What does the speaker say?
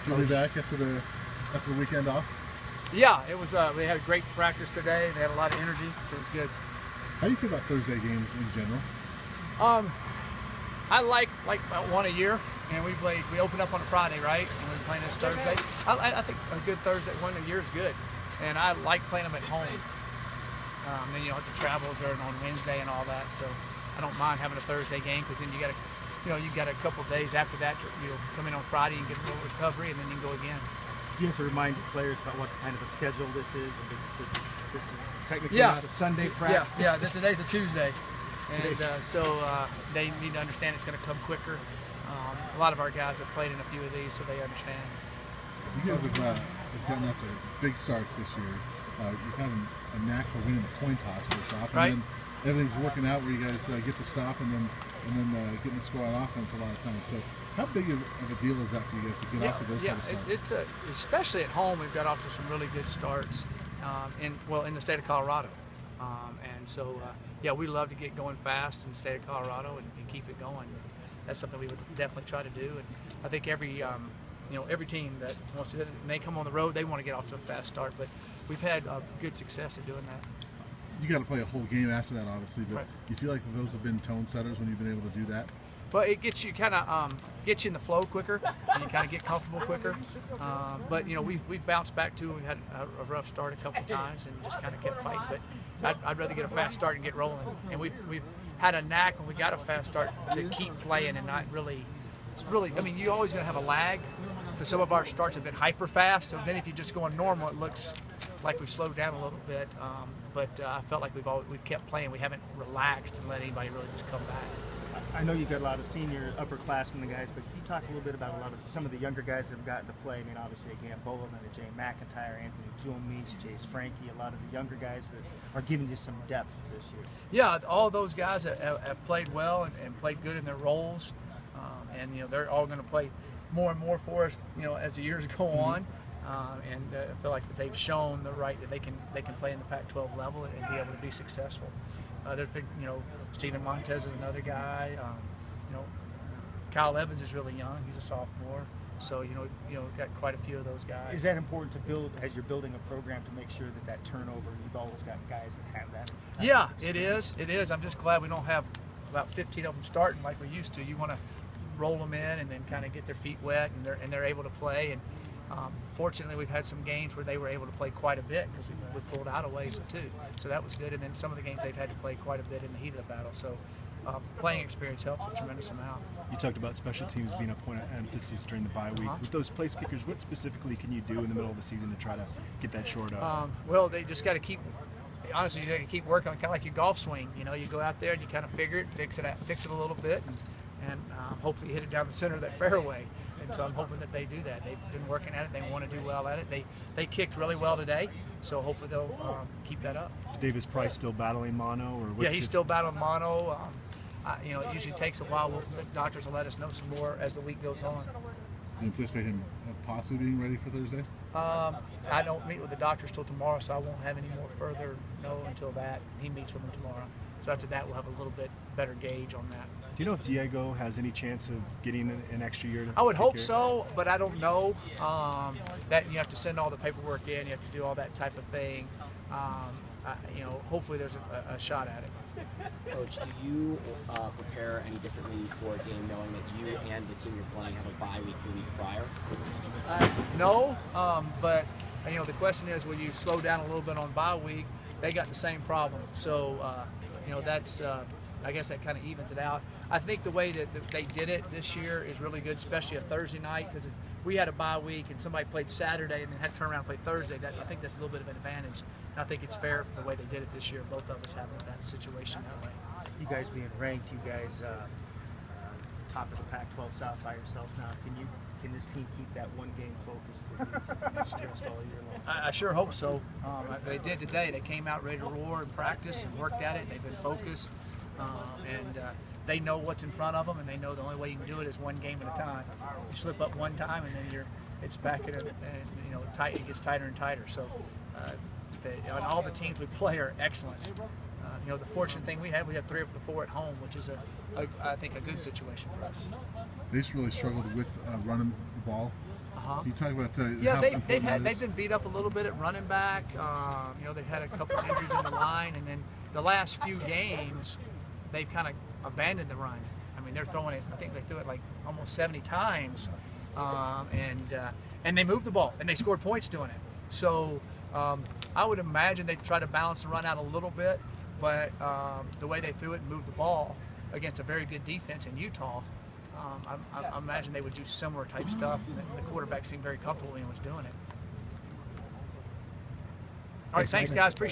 You'll be back after the weekend off? Yeah, it was. We had a great practice today. They had a lot of energy, so it was good. How do you feel about Thursday games in general? I like about one a year, and we open up on a Friday, right? And we're playing this Thursday. I think a good Thursday one a year is good, and I like playing them at home. Then you don't have to travel during on Wednesday and all that, so I don't mind having a Thursday game because then you got a couple of days after that. You'll come in on Friday and get a little recovery, and then you can go again. Do you have to remind your players about what kind of a schedule this is? This is technically not a Sunday practice. Yeah. Today's a Tuesday, and so they need to understand it's going to come quicker. A lot of our guys have played in a few of these, so they understand. You guys have gotten up to big starts this year. You've had a knack for winning the coin toss first off, right? And then everything's working out where you guys get the stop and then getting the score on offense a lot of times. So how big of a deal is that for you guys to get off to those sort of starts? It's especially at home. We've got off to some really good starts in the state of Colorado, and so we love to get going fast in the state of Colorado and keep it going. That's something we would definitely try to do, and I think every team that wants to, when they come on the road, they want to get off to a fast start. But we've had good success at doing that. You got to play a whole game after that, obviously, but right. You feel like those have been tone setters when you've been able to do that? But it gets you kind of gets you in the flow quicker, and you kind of get comfortable quicker. But we've bounced back too. We had a rough start a couple times and just kind of kept fighting. But I'd rather get a fast start and get rolling. And we've had a knack when we got a fast start to keep playing and not really. It's really. I mean, you're always going to have a lag because some of our starts have been hyper fast. So then if you're just going normal, it looks like we've slowed down a little bit. But I felt like we've kept playing. We haven't relaxed and let anybody really just come back. I know you've got a lot of senior upperclassmen guys, but can you talk a little bit about some of the younger guys that have gotten to play? I mean, obviously, again, Boulder, Jay MacIntyre, Anthony Julemeese, Jace Frankie, a lot of the younger guys that are giving you some depth this year. Yeah, all those guys have played well and played good in their roles, and they're all going to play more and more for us, as the years go on. And I feel like that they've shown the right that they can play in the Pac-12 level and be able to be successful. There's been, Steven Montez is another guy. Kyle Evans is really young. He's a sophomore. So, got quite a few of those guys. Is that important to build as you're building a program to make sure that turnover, you've always got guys that have that? Yeah, it is. It is. I'm just glad we don't have about 15 of them starting like we used to. You want to roll them in and then kind of get their feet wet and they're able to play. And fortunately, we've had some games where they were able to play quite a bit because we pulled out a ways too. So that was good. And then some of the games they've had to play quite a bit in the heat of the battle. So playing experience helps a tremendous amount. You talked about special teams being a point of emphasis during the bye week. With those place kickers, what specifically can you do in the middle of the season to try to get that short up? Well, they just got to keep. Honestly, you got to keep working on kind of like your golf swing. You go out there and you kind of figure it, fix it a little bit, and hopefully hit it down the center of that fairway. And so I'm hoping that they do that. They've been working at it. They want to do well at it. They kicked really well today, so hopefully they'll keep that up. Is Davis Price still battling mono? Or he's still battling mono. It usually takes a while. The doctors will let us know some more as the week goes on. Do you anticipate him possibly being ready for Thursday? I don't meet with the doctors till tomorrow, so I won't have any more further know until that. He meets with them tomorrow. So after that, we'll have a little bit better gauge on that. Do you know if Diego has any chance of getting an extra year? I would hope so, but I don't know. That you have to send all the paperwork in. You have to do all that type of thing. Hopefully there's a shot at it. Coach, do you prepare any differently for a game knowing that you and the team you're playing have a bye week the week prior? No, but the question is, will you slow down a little bit on bye week? They got the same problem, so that's I guess that kind of evens it out. I think the way that they did it this year is really good, especially a Thursday night, because if we had a bye week and somebody played Saturday and then had to turn around and play Thursday, I think that's a little bit of an advantage. And I think it's fair the way they did it this year, both of us having that situation that way. You guys being ranked, you guys top of the Pac-12 South by yourself now. Can this team keep that one game focus that you've stressed all year long? I sure hope so. They did today. They came out ready to roar and practice and worked at it. They've been focused, and they know what's in front of them, and they know the only way you can do it is one game at a time. You slip up one time, and then it's back in it, and tight. It gets tighter and tighter. So, and all the teams we play are excellent. The fortunate thing we have 3 of the 4 at home, which is I think a good situation for us. They just really struggled with running the ball Can you talk about Yeah, how they've important that is? been beat up a little bit at running back. You know, they've had a couple of injuries in the line, and then the last few games, they've kind of abandoned the run. I mean, they're throwing it. I think they threw it like almost 70 times, and they moved the ball and they scored points doing it. So I would imagine they try to balance the run out a little bit, but the way they threw it and moved the ball against a very good defense in Utah, I imagine they would do similar type stuff. The quarterback seemed very comfortable when he was doing it. All right, thanks guys. Appreciate it.